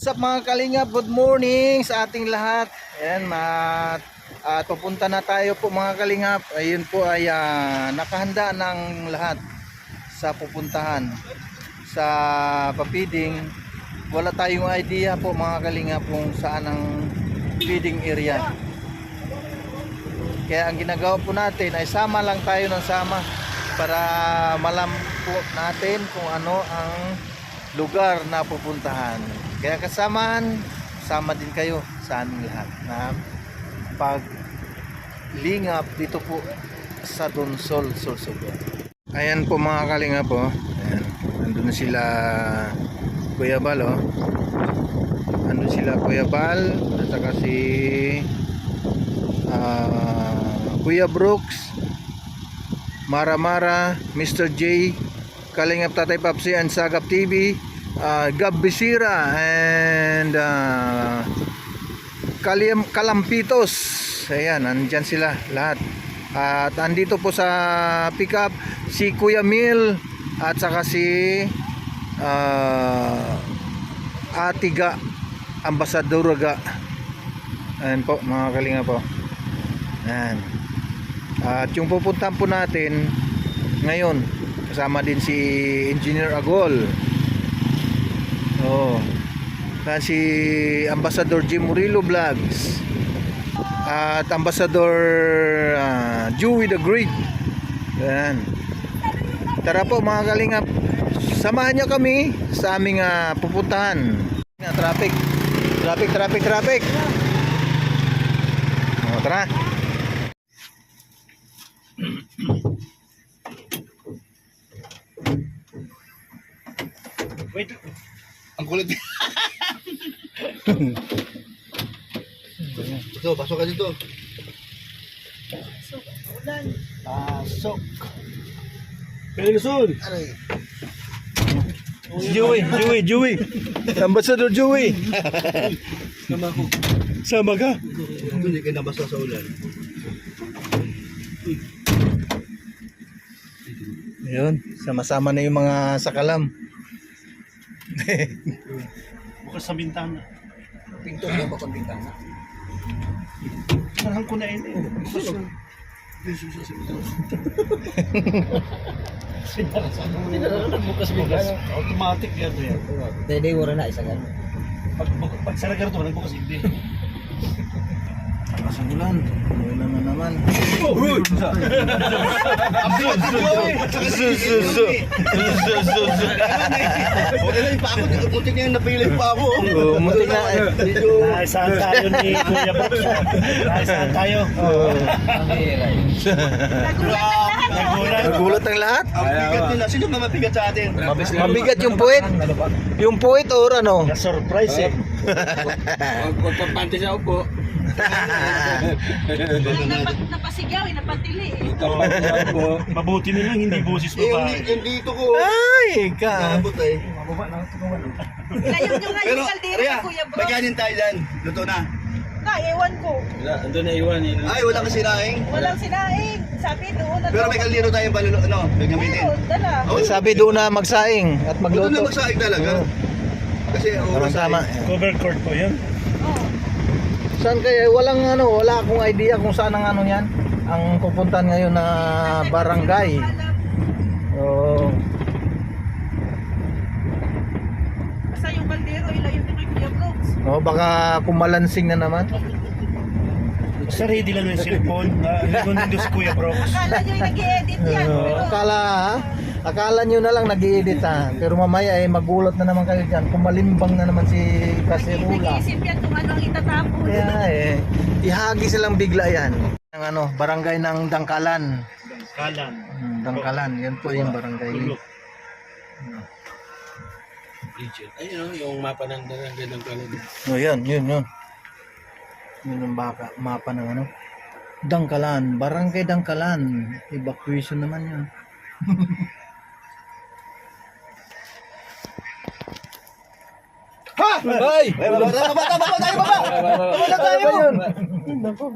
What's up mga kalingap, good morning sa ating lahat. Ayan, pupunta na tayo po mga kalingap. Ayun po ay nakahanda ng lahat sa pupuntahan sa papiding. Wala tayong idea po mga kalingap kung saan ang feeding area. Kaya ang ginagawa po natin ay sama lang tayo ng sama para malam po natin kung ano ang lugar na pupuntahan. Kaya sama din kayo sa aming lahat na paglingap dito po sa Donsol, Sorsogon. Ayan po mga kalingap po. Ayan, nandun na sila Kuya Bal, oh. Nandun sila Kuya Bal at saka si Kuya Brooks, Mara, Mr. J, Kalingap Tatay Papsi and Sagap TV, Gab Bisira and Kalampitos. Ayan, nandyan sila lahat. At andito po sa pickup si Kuya Mil at saka si Atiga, Ambassador Ga. Ayan po mga kalingap po. Ayan. At yung pupuntahan po natin ngayon, kasama din si Engineer Agol. Oh. Dan si Ambassador Jim Murillo Vlogs. At Ambassador Joey the Great. Ayan. Tara po mga kalingap, samahan nyo kami sa aming pupuntahan. Traffic. Oh, tara. Wait, ang kulit. So, pasok ka dito. Pasok. Pelisun. Aray. Joey. Ambassador Joey. Sama ko. Sama ka? Hindi ka nabasa sa ulan. Ayun, sama-sama na yung mga sakalam. Bukas sa bintana. Pinto niya ba kung bintana? Marahang ko na yun eh. Bukas. Automatic yan. Hindi, wala na isa gano'n. Pag saragar ito, nagbukas hindi. Ulan na naman. Muntik na yung napili pa ako. Muntik na. Saan tayo ni Kuya Box? Saan tayo? Nagulat ang lahat. Ang bigat nila. Sino ba mabigat sa atin? Mabigat yung puwit. Yung puwit or ano? Na-surprise eh. Pagpapante siya upo. Napasigaw, napatili eh. Mabuti na lang, hindi boses babae. Yung dito ko. Ay, ka. Abot eh. Ilayon nyo nga Pero, yung kaldero Rhea, sa Kuya Bro. may kanin tayo dyan. Luto na. Ewan ko. Ando na iwan eh. Ay, wala kasi sinaing. Walang sinaing. Sabi doon. Pero may kaldero tayong balulo, ano, gagamitin. Meron, dala. Sabi doon na magsaing at Luto na magluto. magsaing talaga. Kasi, Parang tama. Cover court po yun. Oh. Saan kaya? Wala akong idea kung saan ang ano yan. Ang pupuntahan ngayon na barangay. Oh. Basta yung kaldero, ilayon nyo kay Kuya Brooks. Oh, baka kumalansing na naman. Basta ready lang yung cellphone. Ilagon din doon si Kuya Brox. Akala nyo yung nag-i-edit yan. Akala nyo na lang nag-i-edit ha. Pero mamaya magulat na naman kayo dyan. Kumalimbang na naman si Caserula. Nag-iisip yan kung ano ang itatapon. Kaya ihagi silang bigla yan. Ang ano, barangay ng Dangkalan. Kalan. Dangkalan, yan po yung barangay. Tulog. Ayun yung mapa ng gandang kalan. Oh, yun. Yun ang mapa ng ano. Dangkalan, barangay Dangkalan. Evacuation naman yun. Ha! Ay! Wala tayo yun. Naku,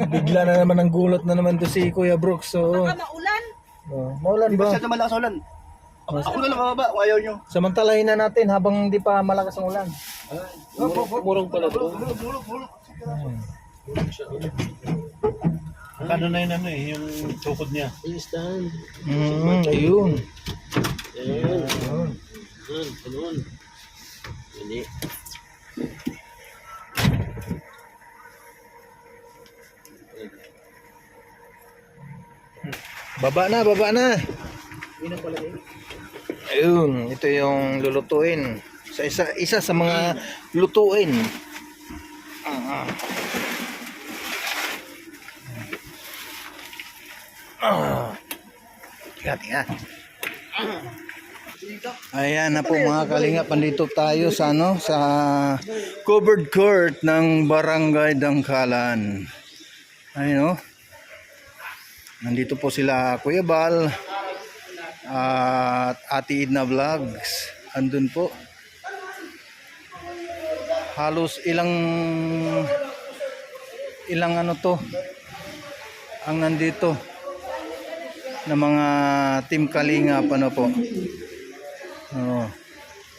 bigla na naman ang gulat na naman to si Kuya Brooks. So, Baka maulan. maulan Di ba ba? siya malakas ulan? Ako na lang bababa kung ayaw nyo. Samantalahin na natin habang hindi pa malakas ang ulan. Murong pala to. Ano na yun ano eh, yung tukod niya. Instant. Ayun. Ayan. Ganun. Hindi. Baba na. Ayun, ito yung lulutuin. Isa sa mga lutuin. Tiga. Ayan na po mga kalingap, andito tayo sa sa covered court ng Barangay Dangkalan. Ayun oh. Nandito po sila Kuya Bal at Ate Edna Vlogs. Andun po. Halos ilang ano to ang nandito na mga team Kalingap ano po. Oh.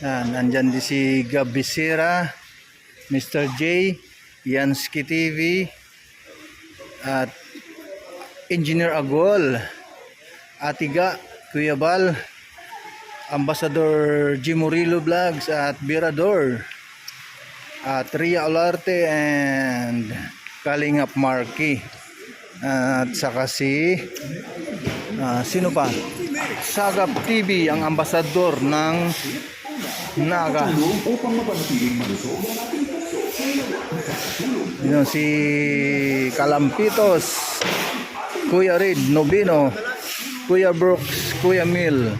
Yan, andyan din si Gab Bisera, Mr. J, Yansky TV at Engineer Agol, Atiga, Kuya Bal, Ambassador Jim Murillo Vlogs at Birador, at Ria Olarte and Kalingap Marky, at saka si sino pa? Sagap TV, ang ambasador ng Naga. Yun, si Kalampitos, Kuya Reed Nobino, Kuya Brooks, Kuya Mil,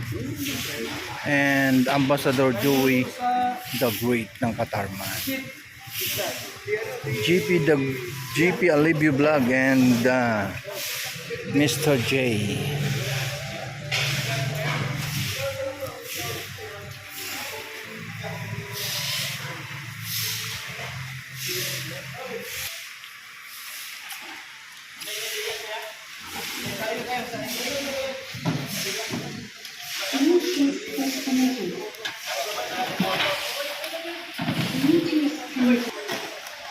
and Ambassador Joey the Great ng Katarman. GP Alibio Vlog and Mr. J.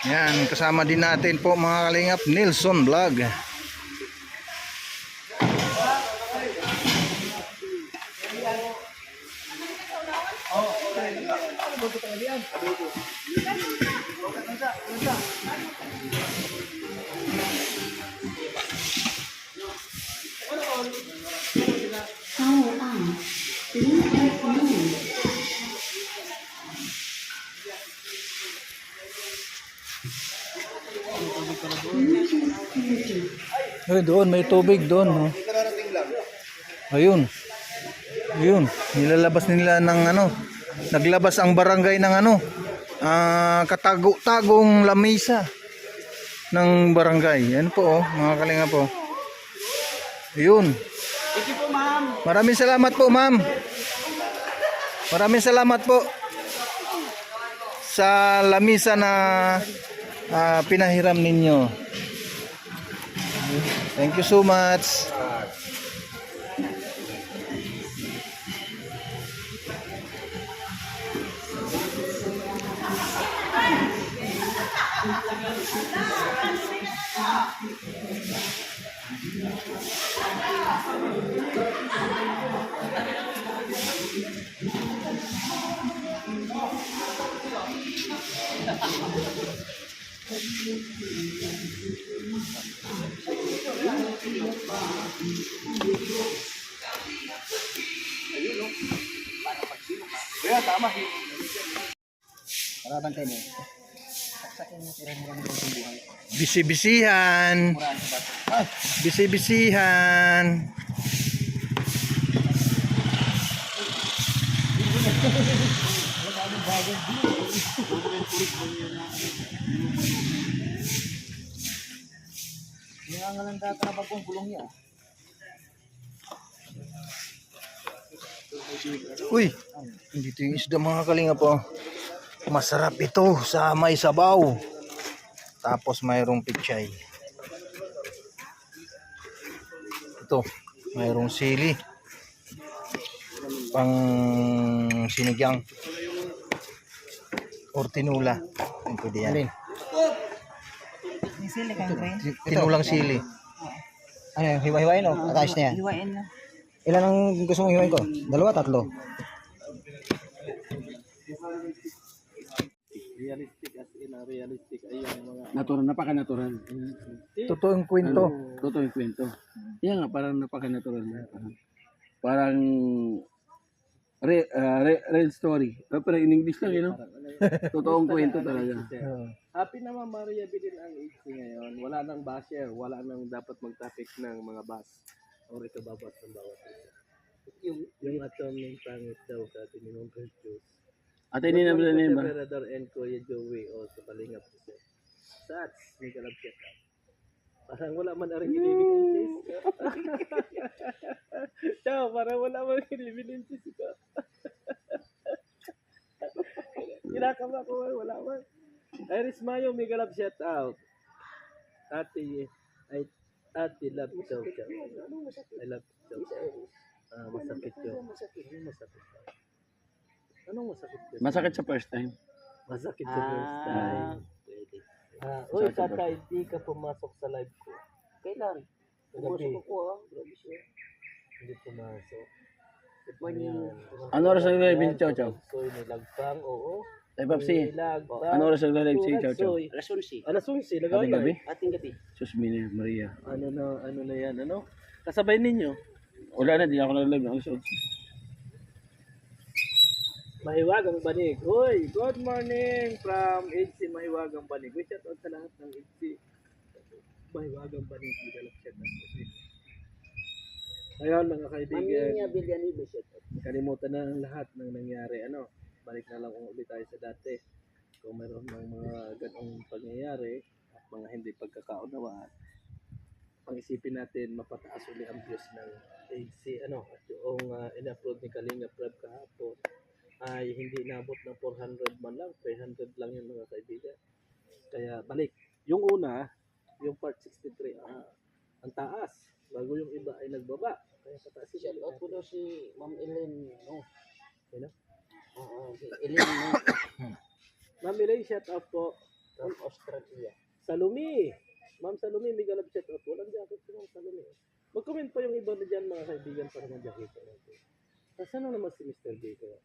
Yan, kasama din natin po mga kalingap, Nilson Vlog. Ay, doon may tubig doon, no? Ayun. Ayun, nilalabas nila ng ano, naglabas ang barangay ng ano, katago-tagong lamisa ng barangay. Yan po, mga kalinga po. Ayun. Thank you po, ma'am. Maraming salamat po, ma'am. Maraming salamat po sa lamisa na pinahiram ninyo. Thank you so much. Bisi-bisihan. Bisi-bisihan. Uy, dito yung isda mga kalinga po. Masarap ito sa may sabaw. Tapos mayroong pichay. Ito, mayroong sili. pang sinigang or tinula. Ayun, pwede yan. May sili kang green. Tinulang sili. Ano yung hiwa-hiwain o? Atayos na yan. Iwain na. Ilan ang gusto mong hiwain ko? 2, 3? Realistic as in realistic ay yung mga natural, napaka-natural. Totoong kwento. Totoo yung kwento. Yan nga, parang napaka-natural na. Parang real story. Pero in English lang, you know? Totoong kwento talaga. Happy naman Maria Bidin ang age ngayon. Wala nang basher, wala nang dapat mag-traffic ng mga bus or ikababas ng bawat isa. Yung atong pangit daw sa atin yung virtues. Ate ni naman ni ba? Emperador and Kuya Joey o sa Kalingap siya. That's may kalabsat. Parang wala man aring inibig chase. Ciao, parang wala man inibig chase ko. Kinakaba ko wala man. Iris Mayo, may galap shout out. Ate, love chow chow. I love chow chow. Masakit yun. Anong masakit yun? Masakit sa first time. Masakit sa first time. Pwede. Uy, Tata, hindi ka pumasok sa live ko. Kailan? Pumasok ako Grabe siya. Hindi pumasok. Ano oras ang live si Chow Chow? Soy, nilagpang, oo. Ay, Papsi. Nilagpang. Ano oras ang live si Chow Chow? Alas 11. Alas 11, lagaw Ating gabi? Ating gabi. Sus, Maria. Ano na yan, ano? Kasabay ninyo. Wala na, di ako nag-live ng alas 11. Mahiwagang Banig. Uy, good morning from HC Mahiwagang Banig. We shout out sa lahat ng HC Mahiwagang Banig. Igalap shout out po. Ngayon mga kaibigan, kalimutan na ang lahat ng nangyari. Ano, balik na lang ulit tayo sa dati. Kung mayroon ng mga ganong pangyayari at mga hindi pagkakaunawaan, pang-isipin natin mapataas ulit ang views ng HC. Ano, at yung in-upload ni Kalinga Prab kahapon ay hindi inabot ng 400 man lang, 300 lang yung mga kaibigan. Kaya balik. Yung una, yung part 63, ang taas. Bago yung iba ay nagbaba. Kaya pataas siya. Shout out po daw si Ma'am Ellen. No? Sino? Oo, si Ellen no? Ma'am Elaine, shout out po. From Australia. Salumi. Ma'am Salumi, may galap shout out. Walang jacket si Ma'am Salumi. Mag-comment pa yung iba na dyan mga kaibigan para ng jacket natin. Nasaan na naman si Mr. J kaya?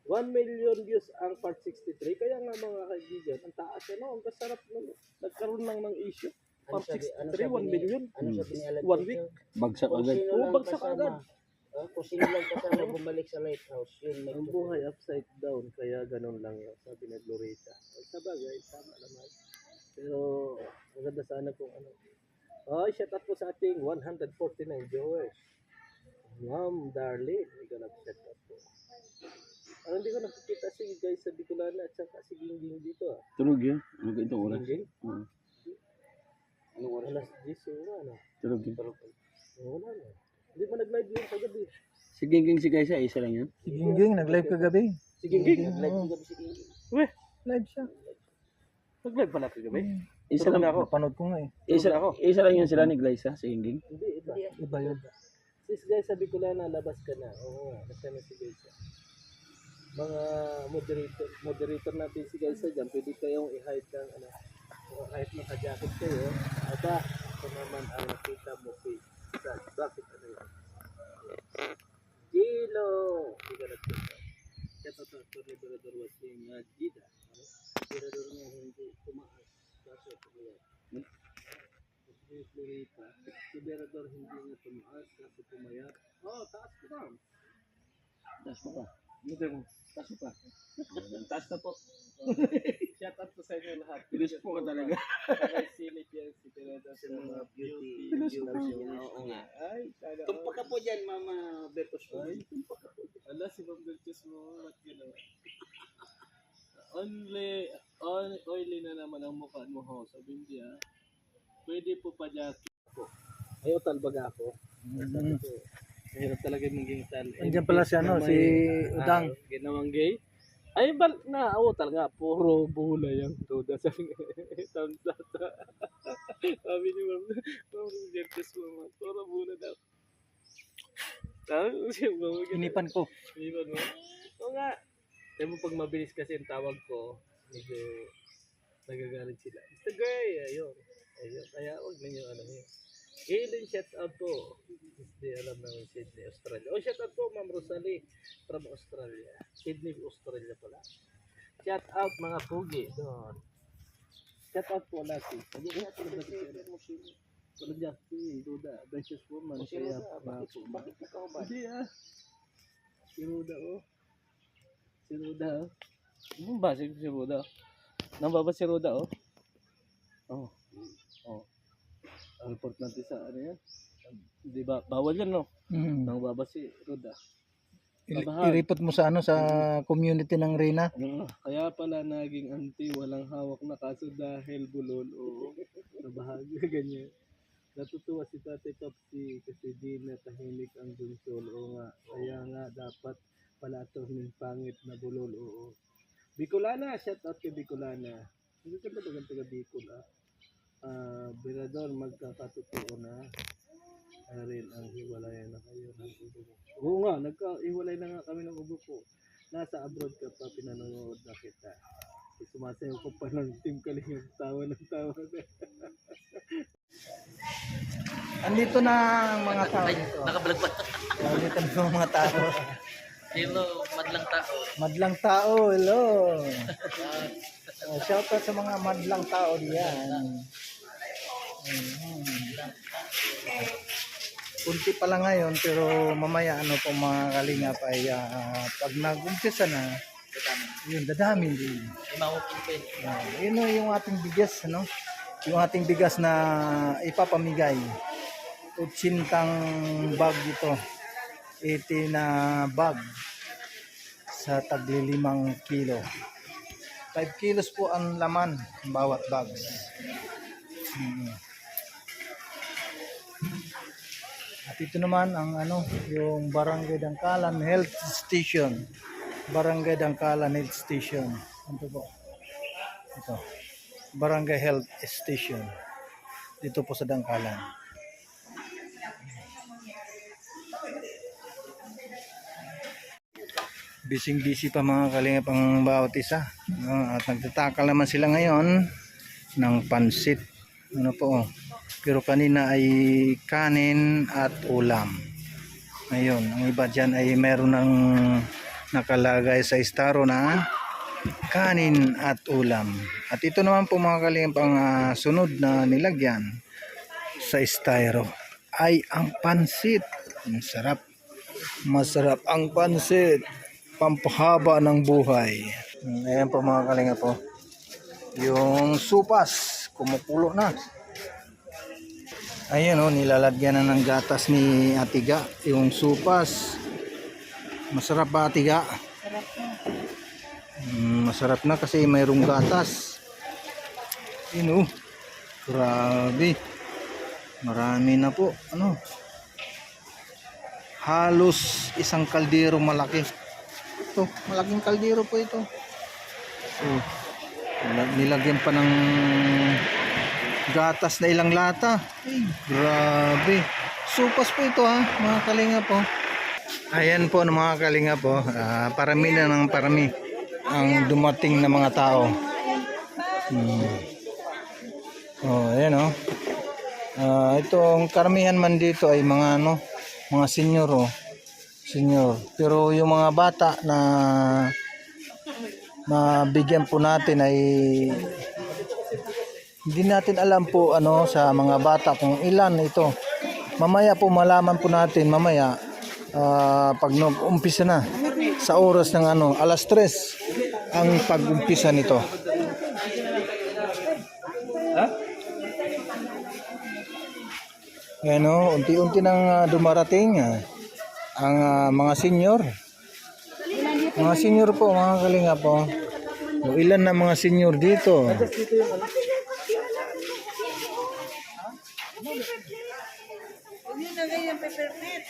1 million views ang part 63. Kaya nga mga kaibigan, ang taas ano, ang kasarap na nagkaroon lang ng issue. Part 63, 1 million. Ano sabi ni Alan? 1 week. Bagsak Kung agad. sino Oo, lang bagsak kasama. agad. Kung sino lang kasama bumalik sa lighthouse, yun may Ang buhay upside down, kaya ganun lang yan, sabi na Glorita. Sa bagay, tama naman. Pero, maganda sana kung ano. Ay, shout out po sa ating 149 viewers. Ma'am Darlene, may ganap shout out po. Ano hindi ko nakikita si guys sa Bicolana at saka si Gingging dito ah. Tulog yun. Ano ka itong oras? Gingging? Oo. Anong oras? Alas 10 o ano? Tulog yun. Wala na. Hindi mo nag-live yun kagabi. Si Gingging si Kaisa, isa lang yan. Si Gingging, nag-live kagabi. Si Gingging? Oo. Weh, Live siya. nag-live pala kagabi? Isa lang ako. Napanood ko nga eh. Isa lang yun sila ni Glyza, si Gingging. Hindi, iba. Iba yun. Sis guys, sabi ko lang na labas ka na. Oo nga, nasa na si guys. Mga moderator natin si guys dyan, pwede kayong i-hide ng ano, kahit naka-jacket kayo. Aba, ito naman ang nakita mo sa bakit ano yun. Gilo! Hindi ka nagpunta. Kaya ito, Liberador was saying, Gida. Liberador na hindi tumaas. Kaso, tumayan. Florita. Liberador hindi nga tumaas kasi pumayat. Oh, taas ko na. Taas mo pa. Taas mo pa. Taas na po. Shout out po sa inyo lahat. Pilis po ka talaga. Silip yan si Pineda sa mga beauty. Oo nga. Ay, taga. Tumpa ka po dyan, Mama Bertos. Ay, tumpa ka po. Ala, si Ma'am Bertus mo. Ba't gano'n? Oily na naman ang mukha mo ho. Sabi niya, pwede po pa jacket po. Ay, utal baga ako. Sabi ko, mahirap talaga maging tal. Andiyan pala si ano, si Udang. Ginawang gay. Ay, na, utal nga. Puro bula yung duda. Sabi ni Ma'am Bertus mo. Puro bula daw. Inipan ko. Inipan mo? Oo nga. Sabi mo pag mabilis kasi ang tawag ko, medyo nagagalit sila. Mr. Gray, ayun. Ayun. Kaya huwag ninyo ano yun. Alien shout out po. Hindi alam namin Sydney, Australia. Oh, shout out po Ma'am Rosalie from Australia. Sydney, Australia pala. Shout out mga pugi doon. Shout out po natin. Shout out po natin. Walang Justin, Duda, Precious Woman. Kaya bakit ikaw ba? Hindi Si Ruda oh. Si Ruda oh. Ano ba si Ruda? Nambaba si Ruda oh. Oh. Oh. Ang report natin sa ano yan? Di ba? Bawal yan no? Nambaba si Ruda. I-report mo sa ano sa community ng Reyna. Kaya pala naging anti walang hawak na kaso dahil bulol o nabahagi ganyan. Natutuwa si Tate Topsy kasi di na tahimik ang bunsol. Oo nga. Kaya nga dapat pala ng pangit na bulol. Oo. Bicolana. Shout out kay Bicolana. Hindi ka ba taga Bicol Birador magkakatotoo na rin ang hiwalayan na kayo ng ubo ko. Oo nga. Nagka-hiwalay na nga kami ng ubo ko. Nasa abroad ka pa pinanonood na kita. Sumasayaw ko pa ng Team Kalingap. Tawa ng tawa na. Andito na ang mga tao dito. Nakablog pa. Andito na ang mga tao. Hello, madlang tao. Madlang tao, hello. Shout out sa mga madlang tao diyan. Kunti pa lang ngayon pero mamaya ano po mga kalingap ay pag nag-umpisa na yun dadami din. Yun o yung ating bigas ano. Yung ating bigas na ipapamigay. 80 bag ito. 80 na bag sa tagli 5 kilo. 5 kilos po ang laman bawat bag. At ito naman ang ano, yung Barangay Dangkalan Health Station. Barangay Dangkalan Health Station. Ito po. Ito. Barangay Health Station. Dito po sa Dangkalan. Busy pa mga kalingap ang bawat isa. At nagtatakal naman sila ngayon ng pansit. Ano po. Pero kanina ay kanin at ulam. Ngayon, ang iba dyan ay meron ng nakalagay sa estaro na kanin at ulam. At ito naman po mga kalingap ang sunod na nilagyan sa estaro ay ang pansit. Masarap. Masarap ang pansit. Pampahaba ng buhay. Ayan po mga kalingap po. Yung supas kumukulo na. Ayan o, nilalagyan na ng gatas ni Atiga. Yung supas. Masarap ba Atiga? Sarap na. Masarap na kasi mayroong gatas. Yun o. Grabe. Marami na po. Ano? Halos isang kaldero malaki. Ito, malaking kaldero po ito. So, nilagyan pa ng gatas na ilang lata. Ay, grabe. Supas po ito ha, mga kalinga po. Ayan po mga kalinga po. Parami na ng parami ang dumating na mga tao. Oh, ayan oh. Itong karamihan man dito ay mga ano, mga senior oh. Senior. Pero yung mga bata na mabigyan po natin ay hindi natin alam po ano sa mga bata kung ilan ito. Mamaya po malaman po natin mamaya pag nag-umpisa na sa oras ng ano, alas 3 ang pag-umpisa nito. Ano, unti-unti nang dumarating ang mga senior. Mga senior po, mga kalinga po. O, ilan na mga senior dito? Yun na ngayon, peppermint.